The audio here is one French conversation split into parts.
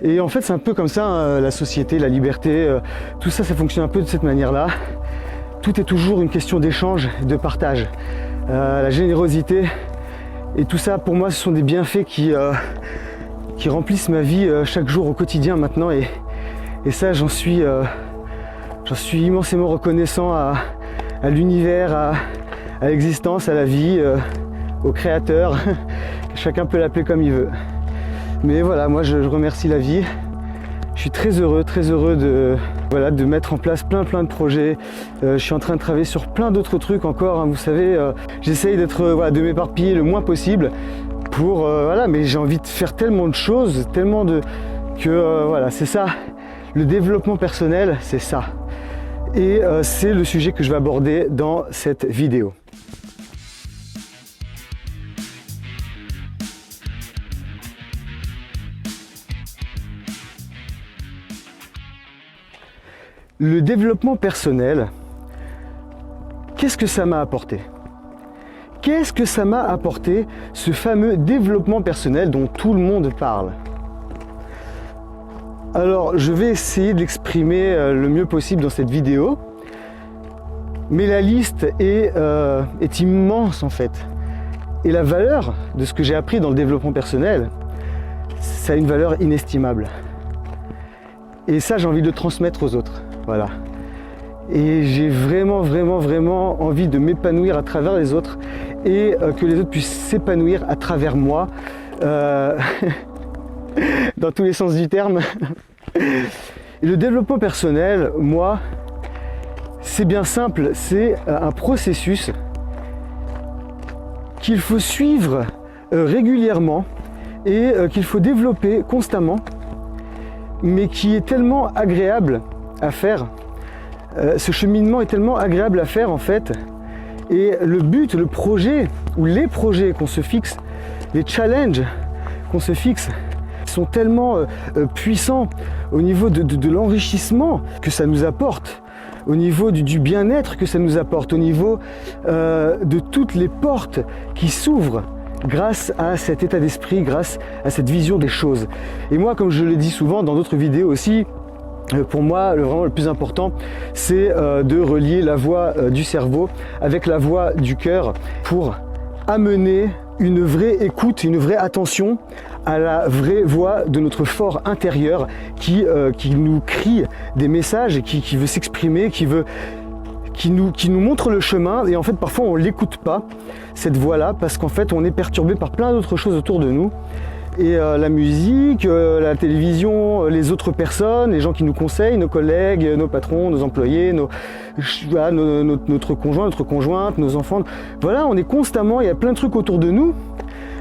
Et en fait, c'est un peu comme ça, hein, la société, la liberté, tout ça, ça fonctionne un peu de cette manière-là. Tout est toujours une question d'échange, de partage. La générosité et tout ça, pour moi, ce sont des bienfaits qui remplissent ma vie chaque jour au quotidien maintenant. Et ça, j'en suis immensément reconnaissant à l'univers, à l'existence, à la vie, au créateur. Chacun peut l'appeler comme il veut. Mais voilà, moi je remercie la vie. Je suis très heureux de mettre en place plein de projets. Je suis en train de travailler sur plein d'autres trucs encore, hein, vous savez. J'essaye de m'éparpiller le moins possible pour mais j'ai envie de faire tellement de choses, voilà, c'est ça. Le développement personnel, c'est ça. Et c'est le sujet que je vais aborder dans cette vidéo. Le développement personnel, qu'est-ce que ça m'a apporté? Qu'est-ce que ça m'a apporté, ce fameux développement personnel dont tout le monde parle? Alors, je vais essayer de l'exprimer le mieux possible dans cette vidéo, mais la liste est immense en fait. Et la valeur de ce que j'ai appris dans le développement personnel, ça a une valeur inestimable. Et ça, j'ai envie de le transmettre aux autres. Voilà. Et j'ai vraiment envie de m'épanouir à travers les autres et que les autres puissent s'épanouir à travers moi, dans tous les sens du terme. Et le développement personnel, moi, c'est bien simple, c'est un processus qu'il faut suivre régulièrement et qu'il faut développer constamment, mais qui est tellement agréable à faire. Ce cheminement est tellement agréable à faire en fait. Et le but, le projet ou les projets qu'on se fixe, les challenges qu'on se fixe sont tellement puissants au niveau de l'enrichissement que ça nous apporte, au niveau du bien-être que ça nous apporte, au niveau de toutes les portes qui s'ouvrent grâce à cet état d'esprit, grâce à cette vision des choses. Et moi, comme je le dis souvent dans d'autres vidéos aussi, pour moi, vraiment le plus important, c'est de relier la voix du cerveau avec la voix du cœur pour amener une vraie écoute, une vraie attention à la vraie voix de notre fort intérieur qui nous crie des messages, qui veut s'exprimer, qui nous montre le chemin. Et en fait, parfois, on ne l'écoute pas, cette voix-là, parce qu'en fait, on est perturbé par plein d'autres choses autour de nous. Et la musique, la télévision, les autres personnes, les gens qui nous conseillent, nos collègues, nos patrons, nos employés, notre conjoint, notre conjointe, nos enfants. Voilà, on est constamment, il y a plein de trucs autour de nous.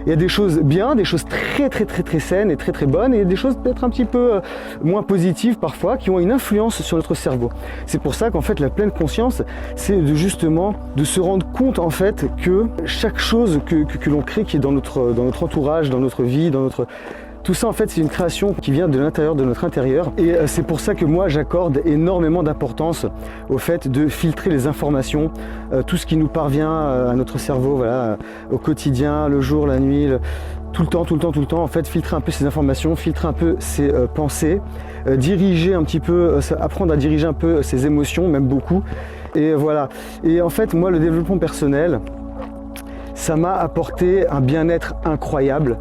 Il y a des choses bien, des choses très saines et très bonnes, et il y a des choses peut-être un petit peu moins positives parfois, qui ont une influence sur notre cerveau. C'est pour ça qu'en fait la pleine conscience, c'est justement de se rendre compte en fait que chaque chose que l'on crée, qui est dans notre entourage, dans notre vie, tout ça en fait c'est une création qui vient de l'intérieur de notre intérieur. Et c'est pour ça que moi j'accorde énormément d'importance au fait de filtrer les informations, tout ce qui nous parvient à notre cerveau, voilà, au quotidien, le jour, la nuit, tout le temps, en fait filtrer un peu ces informations, filtrer un peu ces pensées, diriger un petit peu, apprendre à diriger un peu ses émotions, même beaucoup. Et voilà. Et en fait moi le développement personnel, ça m'a apporté un bien-être incroyable.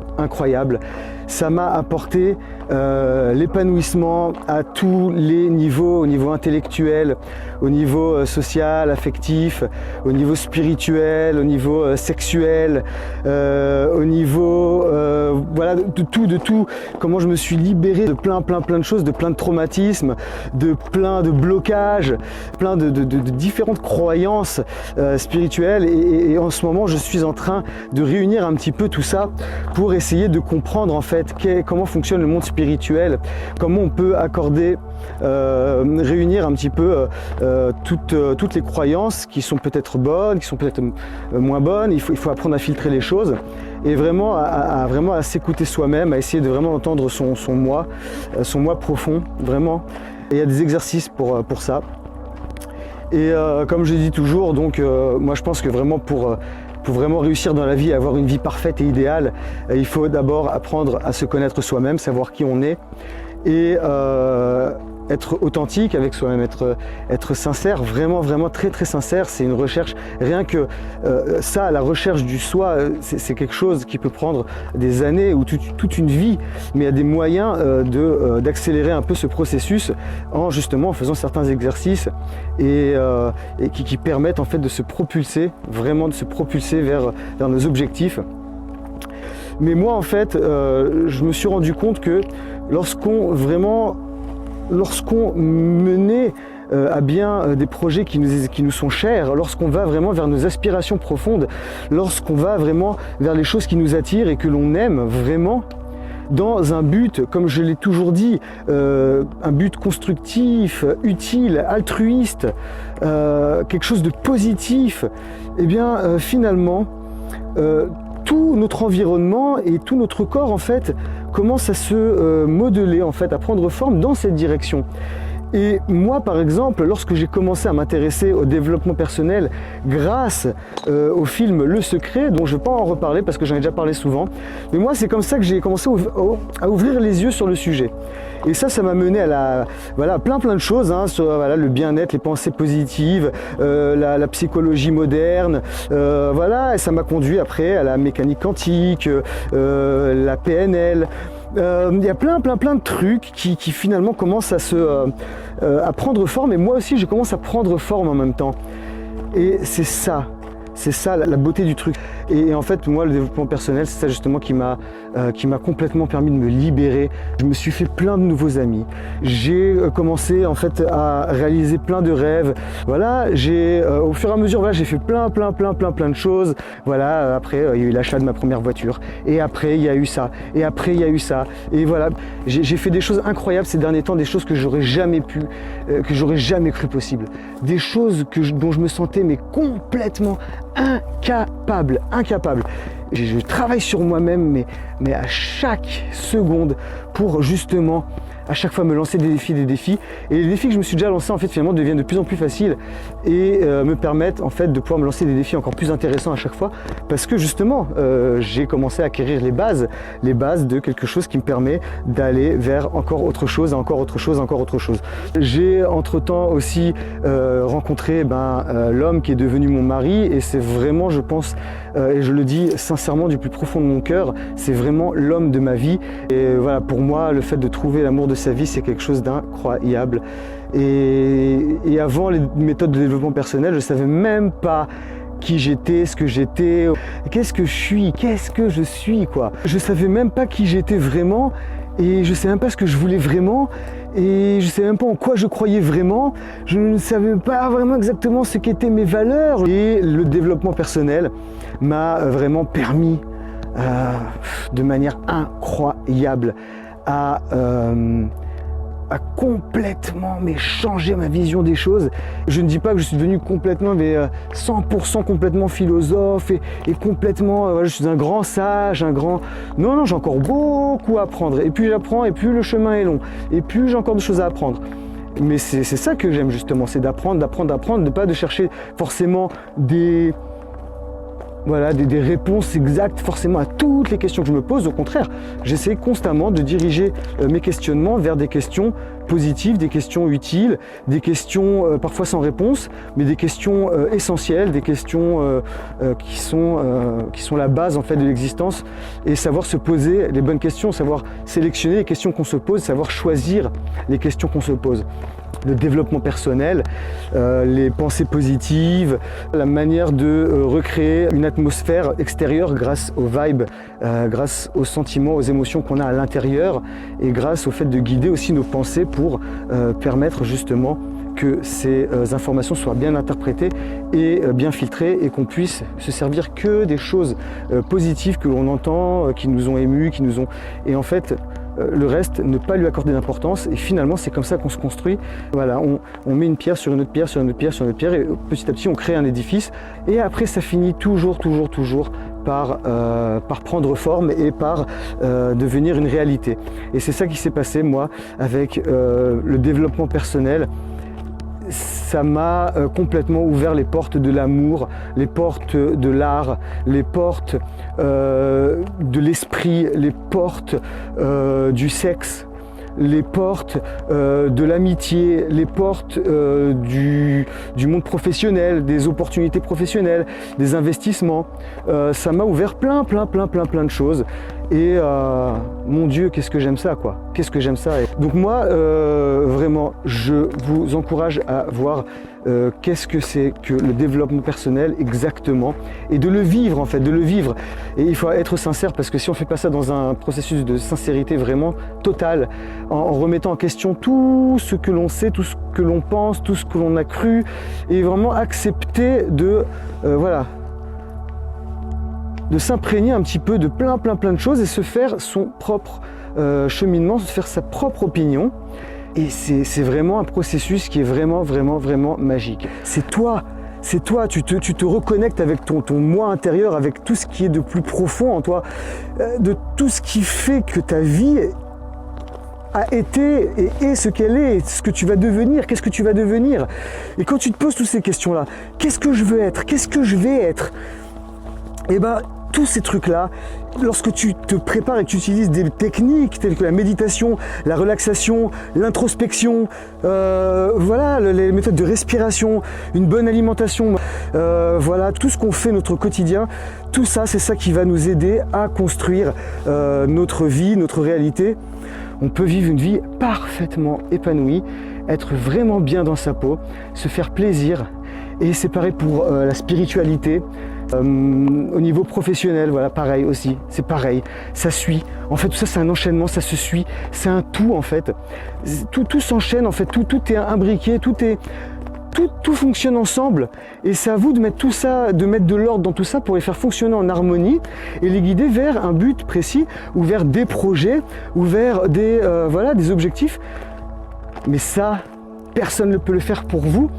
Ça m'a apporté l'épanouissement à tous les niveaux, au niveau intellectuel, au niveau social, affectif, au niveau spirituel, au niveau sexuel, au niveau de tout, comment je me suis libéré de plein de choses, de plein de traumatismes, de plein de blocages, plein de différentes croyances spirituelles, et en ce moment je suis en train de réunir un petit peu tout ça pour essayer de comprendre en fait comment fonctionne le monde spirituel, comment on peut accorder, réunir un petit peu toutes les croyances qui sont peut-être bonnes, qui sont peut-être moins bonnes. Il faut apprendre à filtrer les choses et vraiment à s'écouter soi-même, à essayer de vraiment entendre son moi profond, vraiment. Et il y a des exercices pour ça. Et comme je dis toujours, donc moi je pense que vraiment pour pour vraiment réussir dans la vie, avoir une vie parfaite et idéale, il faut d'abord apprendre à se connaître soi-même, savoir qui on est et être authentique avec soi-même, être sincère, vraiment très très sincère. C'est une recherche, rien que ça, la recherche du soi, c'est quelque chose qui peut prendre des années ou toute une vie, mais il y a des moyens d'accélérer un peu ce processus justement en faisant certains exercices et qui permettent en fait de se propulser, vraiment de se propulser vers nos objectifs. Mais moi en fait, je me suis rendu compte que lorsqu'on menait à bien des projets qui nous sont chers, lorsqu'on va vraiment vers nos aspirations profondes, lorsqu'on va vraiment vers les choses qui nous attirent et que l'on aime vraiment, dans un but, comme je l'ai toujours dit, un but constructif, utile, altruiste, quelque chose de positif, et bien finalement, tout notre environnement et tout notre corps en fait commence à se modeler, en fait, à prendre forme dans cette direction. Et moi, par exemple, lorsque j'ai commencé à m'intéresser au développement personnel grâce au film Le Secret, dont je ne vais pas en reparler parce que j'en ai déjà parlé souvent, mais moi, c'est comme ça que j'ai commencé à ouvrir les yeux sur le sujet. Et ça m'a mené à plein de choses, hein, sur le bien-être, les pensées positives, la psychologie moderne, et ça m'a conduit après à la mécanique quantique, la PNL. Il y a plein de trucs qui finalement commencent à prendre forme, et moi aussi je commence à prendre forme en même temps. Et c'est ça la beauté du truc. Et en fait, moi, le développement personnel, c'est ça justement qui m'a complètement permis de me libérer. Je me suis fait plein de nouveaux amis. J'ai commencé en fait à réaliser plein de rêves. Voilà, au fur et à mesure, j'ai fait plein de choses. Voilà, après, il y a eu l'achat de ma première voiture. Et après, il y a eu ça. Et après, il y a eu ça. Et voilà, j'ai fait des choses incroyables ces derniers temps, des choses que j'aurais jamais cru possible. Des choses dont je me sentais mais complètement incapable. Je travaille sur moi-même, mais à chaque seconde pour justement à chaque fois me lancer des défis. Et les défis que je me suis déjà lancés en fait finalement deviennent de plus en plus faciles et me permettent en fait de pouvoir me lancer des défis encore plus intéressants à chaque fois, parce que justement j'ai commencé à acquérir les bases de quelque chose qui me permet d'aller vers encore autre chose. J'ai entre-temps aussi rencontré l'homme qui est devenu mon mari, et c'est vraiment, je pense, et je le dis sincèrement du plus profond de mon cœur, c'est vraiment l'homme de ma vie. Et voilà, pour moi, le fait de trouver l'amour de sa vie, c'est quelque chose d'incroyable. Et avant les méthodes de développement personnel, je ne savais même pas qui j'étais, ce que j'étais, qu'est-ce que je suis quoi. Je ne savais même pas qui j'étais vraiment, et je ne savais même pas ce que je voulais vraiment, et je ne savais même pas en quoi je croyais vraiment. Je ne savais pas vraiment exactement ce qu'étaient mes valeurs. Et le développement personnel m'a vraiment permis de manière incroyable à complètement changer ma vision des choses. Je ne dis pas que je suis devenu complètement 100% complètement philosophe et complètement je suis un grand sage, non, j'ai encore beaucoup à apprendre, et plus j'apprends et plus le chemin est long et plus j'ai encore de choses à apprendre. Mais c'est ça que j'aime justement, c'est d'apprendre, de pas de chercher forcément des réponses exactes forcément à toutes les questions que je me pose. Au contraire, j'essaie constamment de diriger mes questionnements vers des questions positives, des questions utiles, des questions parfois sans réponse, mais des questions essentielles, des questions qui sont la base en fait de l'existence, et savoir se poser les bonnes questions, savoir sélectionner les questions qu'on se pose, savoir choisir les questions qu'on se pose. Le développement personnel, les pensées positives, la manière de recréer une atmosphère extérieure grâce aux vibes, grâce aux sentiments, aux émotions qu'on a à l'intérieur, et grâce au fait de guider aussi nos pensées pour permettre justement que ces informations soient bien interprétées et bien filtrées, et qu'on puisse se servir que des choses positives que l'on entend, qui nous ont émus, et en fait le reste, ne pas lui accorder d'importance. Et finalement, c'est comme ça qu'on se construit. Voilà, on met une pierre sur une autre pierre, sur une autre pierre, sur une autre pierre, et petit à petit, on crée un édifice. Et après, ça finit toujours par prendre forme et par devenir une réalité. Et c'est ça qui s'est passé, moi, avec le développement personnel. ça m'a complètement ouvert les portes de l'amour, les portes de l'art, les portes de l'esprit, les portes du sexe, les portes de l'amitié, les portes du monde professionnel, des opportunités professionnelles, des investissements. Ça m'a ouvert plein de choses. Et mon Dieu, qu'est-ce que j'aime ça, quoi. Qu'est-ce que j'aime ça. Donc moi, vraiment, je vous encourage à voir qu'est-ce que c'est que le développement personnel exactement, et de le vivre en fait, de le vivre. Et il faut être sincère, parce que si on ne fait pas ça dans un processus de sincérité vraiment totale, en remettant en question tout ce que l'on sait, tout ce que l'on pense, tout ce que l'on a cru, et vraiment accepter de voilà, de s'imprégner un petit peu de plein de choses et se faire son propre cheminement, se faire sa propre opinion. Et c'est vraiment un processus qui est vraiment magique. C'est toi, tu te reconnectes avec ton moi intérieur, avec tout ce qui est de plus profond en toi, de tout ce qui fait que ta vie a été et est ce qu'elle est, ce que tu vas devenir, qu'est-ce que tu vas devenir. Et quand tu te poses toutes ces questions-là, qu'est-ce que je veux être, qu'est-ce que je vais être, et ben tous ces trucs-là, lorsque tu te prépares et que tu utilises des techniques telles que la méditation, la relaxation, l'introspection, voilà, les méthodes de respiration, une bonne alimentation, voilà, tout ce qu'on fait notre quotidien, tout ça, c'est ça qui va nous aider à construire notre vie, notre réalité. On peut vivre une vie parfaitement épanouie, être vraiment bien dans sa peau, se faire plaisir. Et c'est pareil pour la spiritualité. Au niveau professionnel, voilà, pareil aussi, c'est pareil, ça suit. En fait, tout ça, c'est un enchaînement, ça se suit, c'est un tout en fait. Tout s'enchaîne en fait, tout est imbriqué, tout fonctionne ensemble. Et c'est à vous de mettre tout ça, de mettre de l'ordre dans tout ça pour les faire fonctionner en harmonie et les guider vers un but précis ou vers des projets ou vers des, voilà, des objectifs. Mais ça, personne ne peut le faire pour vous.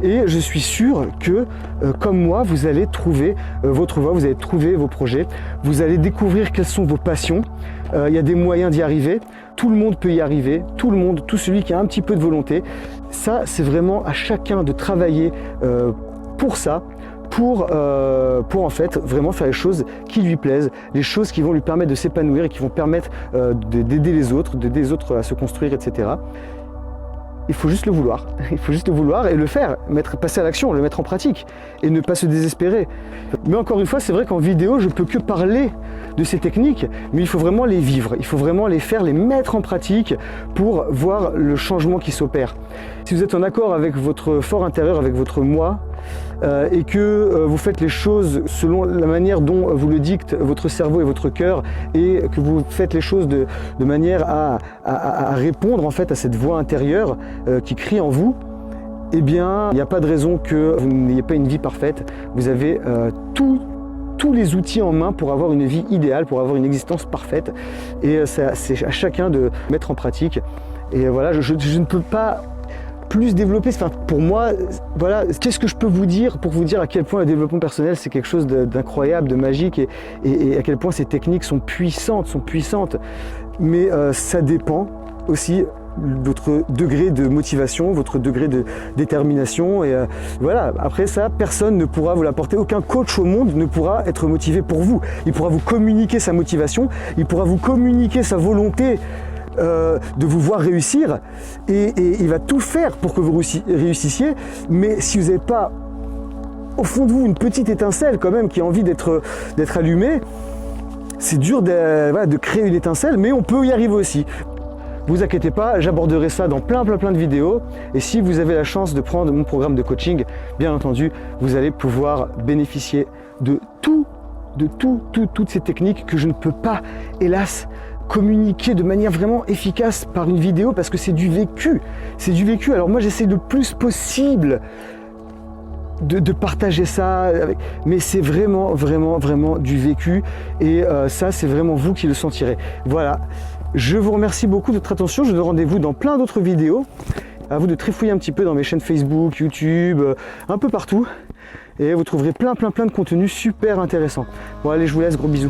Et je suis sûr que, comme moi, vous allez trouver votre voie, vous allez trouver vos projets, vous allez découvrir quelles sont vos passions. Il y a des moyens d'y arriver, tout le monde peut y arriver, tout le monde, tout celui qui a un petit peu de volonté. Ça, c'est vraiment à chacun de travailler pour ça, pour en fait vraiment faire les choses qui lui plaisent, les choses qui vont lui permettre de s'épanouir et qui vont permettre d'aider les autres, à se construire, etc. Il faut juste le vouloir, il faut juste le vouloir et le faire, passer à l'action, le mettre en pratique et ne pas se désespérer. Mais encore une fois, c'est vrai qu'en vidéo, je peux que parler de ces techniques, mais il faut vraiment les vivre, il faut vraiment les faire, les mettre en pratique pour voir le changement qui s'opère. Si vous êtes en accord avec votre fort intérieur, avec votre moi, et que vous faites les choses selon la manière dont vous le dicte votre cerveau et votre cœur, et que vous faites les choses de manière à répondre en fait à cette voix intérieure qui crie en vous, eh bien il n'y a pas de raison que vous n'ayez pas une vie parfaite. Vous avez tous les outils en main pour avoir une vie idéale, pour avoir une existence parfaite, et c'est à chacun de mettre en pratique. Et voilà, je ne peux pas plus développer, enfin, pour moi, voilà, qu'est-ce que je peux vous dire pour vous dire à quel point le développement personnel c'est quelque chose d'incroyable, de magique, et à quel point ces techniques sont puissantes, mais ça dépend aussi de votre degré de motivation, votre degré de détermination, et voilà, après ça, personne ne pourra vous l'apporter, aucun coach au monde ne pourra être motivé pour vous. Il pourra vous communiquer sa motivation, il pourra vous communiquer sa volonté de vous voir réussir, et il va tout faire pour que vous réussissiez, mais si vous n'avez pas au fond de vous une petite étincelle quand même qui a envie d'être allumée, c'est dur de créer une étincelle, mais on peut y arriver aussi. Vous inquiétez pas, j'aborderai ça dans plein de vidéos, et si vous avez la chance de prendre mon programme de coaching, bien entendu, vous allez pouvoir bénéficier de toutes ces techniques que je ne peux pas, hélas, communiquer de manière vraiment efficace par une vidéo, parce que c'est du vécu. Alors moi, j'essaie le plus possible de partager ça, mais c'est vraiment du vécu, et ça, c'est vraiment vous qui le sentirez. Voilà, je vous remercie beaucoup de votre attention. Je vous donne rendez-vous dans plein d'autres vidéos. À vous de trifouiller un petit peu dans mes chaînes Facebook, YouTube, un peu partout, et vous trouverez plein de contenus super intéressants. Bon allez, je vous laisse, gros bisous.